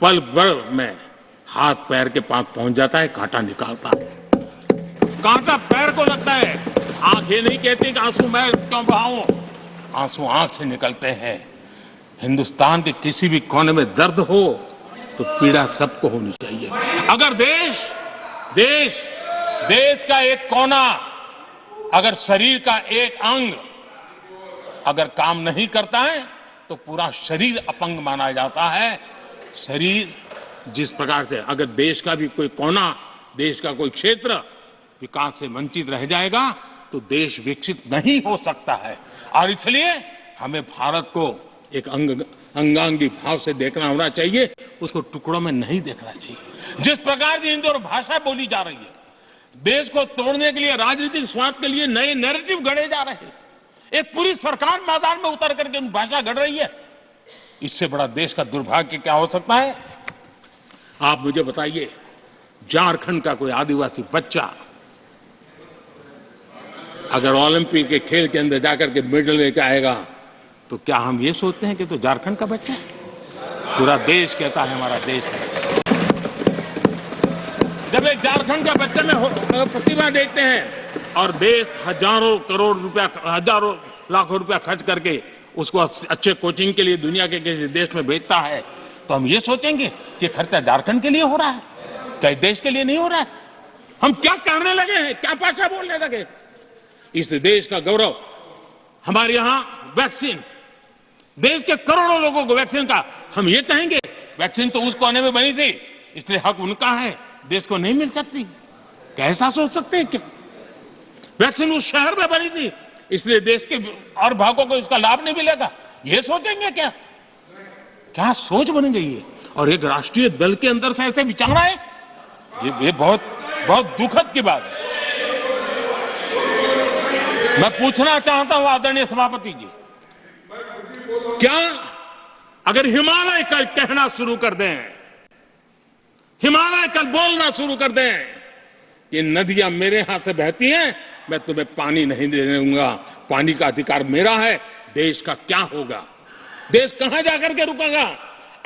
पल भर में हाथ पैर के पास पहुंच जाता है, कांटा निकालता है। कांटा पैर को लगता है, आंख ये नहीं कहती कि आंसू मैं क्यों बहाऊं, आंसू आंख से निकलते हैं। हिंदुस्तान के किसी भी कोने में दर्द हो तो पीड़ा सबको होनी चाहिए। अगर देश का एक कोना, अगर शरीर का एक अंग अगर काम नहीं करता है तो पूरा शरीर अपंग माना जाता है। शरीर जिस प्रकार से अगर देश का भी कोई कोना, देश का कोई क्षेत्र विकास से वंचित रह जाएगा तो देश विकसित नहीं हो सकता है। और इसलिए हमें भारत को एक अंगांगी भाव से देखना होना चाहिए, उसको टुकड़ों में नहीं देखना चाहिए। जिस प्रकार से इन दोनों भाषा बोली जा रही है, देश को तोड़ने के लिए, राजनीतिक स्वार्थ के लिए नए नैरेटिव गढ़े जा रहे हैं। एक पूरी सरकार मैदान में उतर करके भाषा गढ़ रही है। इससे बड़ा देश का दुर्भाग्य क्या हो सकता है? आप मुझे बताइए, झारखंड का कोई आदिवासी बच्चा अगर ओलंपिक के खेल के अंदर जाकर के मेडल लेकर आएगा तो क्या हम ये सोचते हैं कि तो झारखंड का बच्चा है? पूरा देश कहता है हमारा देश है। जब एक झारखंड का बच्चे में प्रतिभा देखते हैं और देश हजारों करोड़ रुपया, हजारों लाखों रुपया खर्च करके उसको अच्छे कोचिंग के लिए दुनिया के किसी देश में भेजता है, तो हम ये सोचेंगे कि खर्चा झारखंड के लिए हो रहा है, क्या देश के लिए नहीं हो रहा है? हम क्या करने लगे हैं, क्या भाषा बोलने लगे? इस देश का गौरव, हमारे यहां वैक्सीन, देश के करोड़ों लोगों को वैक्सीन का, हम ये कहेंगे वैक्सीन तो उस कोने में बनी थी इसलिए हक उनका है, देश को नहीं मिल सकती? कैसा सोच सकते हैं? क्या वैक्सीन उस शहर में बनी थी इसलिए देश के और भागों को इसका लाभ नहीं मिलेगा? ये सोचेंगे क्या? क्या सोच बन गई है? और एक राष्ट्रीय दल के अंदर से ऐसे विचार है, ये बहुत बहुत दुखद की बात है। मैं पूछना चाहता हूं आदरणीय सभापति जी, क्या अगर हिमालय कल कहना शुरू कर दें, हिमालय कल बोलना शुरू कर दें कि नदियां मेरे यहां से बहती हैं, मैं तुम्हें पानी नहीं देने दूंगा, पानी का अधिकार मेरा है, देश का क्या होगा? देश कहां जाकर के रुकेगा?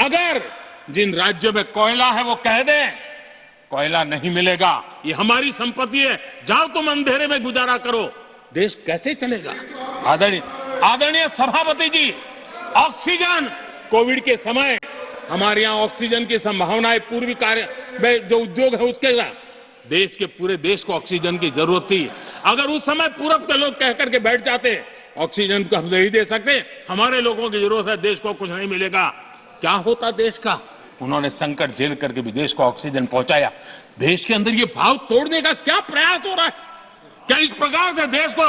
अगर जिन राज्यों में कोयला है वो कह दें कोयला नहीं मिलेगा, ये हमारी संपत्ति है, जाओ तुम अंधेरे में गुजारा करो, देश कैसे चलेगा? आदरणीय सभापति जी, ऑक्सीजन, कोविड के समय हमारे यहां ऑक्सीजन की संभावनाएं, पूर्वी कार्य में जो उद्योग है उसके साथ देश के पूरे देश को ऑक्सीजन की जरूरत थी। अगर उस समय पूरब के लोग कह करके बैठ जाते ऑक्सीजन को हम नहीं दे सकते, हमारे लोगों की जरूरत है, देश को कुछ नहीं मिलेगा, क्या होता देश का? उन्होंने संकट झेल करके भी देश को ऑक्सीजन पहुंचाया। देश के अंदर ये भाव तोड़ने का क्या प्रयास हो रहा है? क्या इस प्रकार से देश को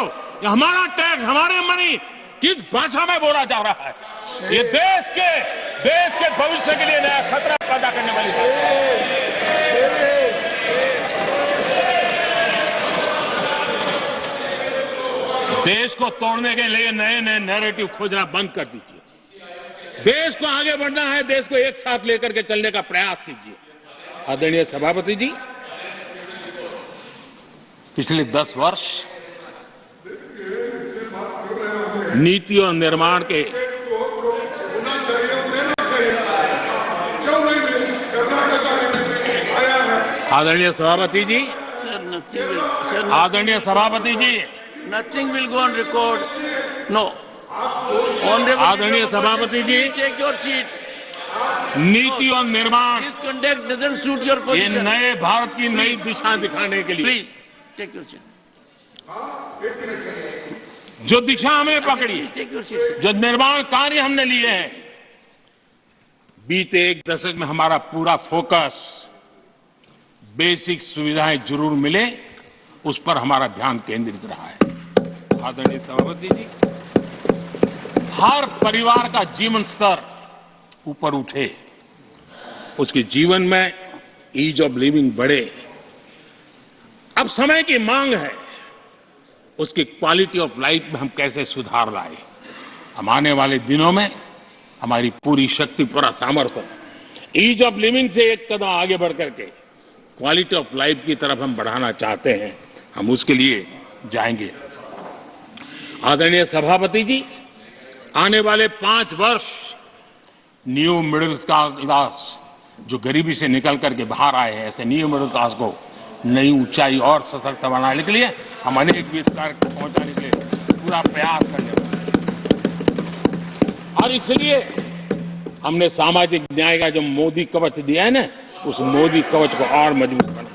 हमारा टैक्स, हमारे मनी किस भाषा में बोला जा रहा है? ये देश के भविष्य के लिए नया खतरा पैदा करने वाली है। देश को तोड़ने के लिए नए नए नैरेटिव खोजना बंद कर दीजिए। देश को आगे बढ़ना है, देश को एक साथ लेकर के चलने का प्रयास कीजिए। आदरणीय सभापति जी, पिछले 10 वर्ष नीति और निर्माण के आदरणीय सभापति जी, आदरणीय सभापति जी, nothing will go on record. No. आदरणीय सभापति जी, Take your seat. नीति और निर्माण, This conduct doesn't suit your ये position. नए भारत की नई दिशा दिखाने के लिए Please take your seat. जो दिशा हमने पकड़ी, Take your seat, sir. जो निर्माण कार्य हमने लिए हैं, बीते एक दशक में हमारा पूरा फोकस बेसिक सुविधाएं जरूर मिले उस पर हमारा ध्यान केंद्रित रहा है। आदरणीय सभापति जी, हर परिवार का जीवन स्तर ऊपर उठे, उसके जीवन में ईज ऑफ लिविंग बढ़े। अब समय की मांग है, उसकी क्वालिटी ऑफ लाइफ में हम कैसे सुधार लाए। हम आने वाले दिनों में हमारी पूरी शक्ति, पूरा सामर्थ्य ईज ऑफ लिविंग से एक कदम आगे बढ़ करके क्वालिटी ऑफ लाइफ की तरफ हम बढ़ाना चाहते हैं, हम उसके लिए जाएंगे। आदरणीय सभापति जी, आने वाले 5 वर्ष न्यू मिडिल क्लास जो गरीबी से निकल करके बाहर आए हैं, ऐसे न्यू मिडिल क्लास को नई ऊंचाई और सशक्त बनाने के लिए हम अनेक विध कार्य पहुंचाने के लिए पूरा प्रयास करने वाले हैं। और इसलिए हमने सामाजिक न्याय का जो मोदी कवच दिया है ना, उस मोदी कवच को और मजबूत बनाया।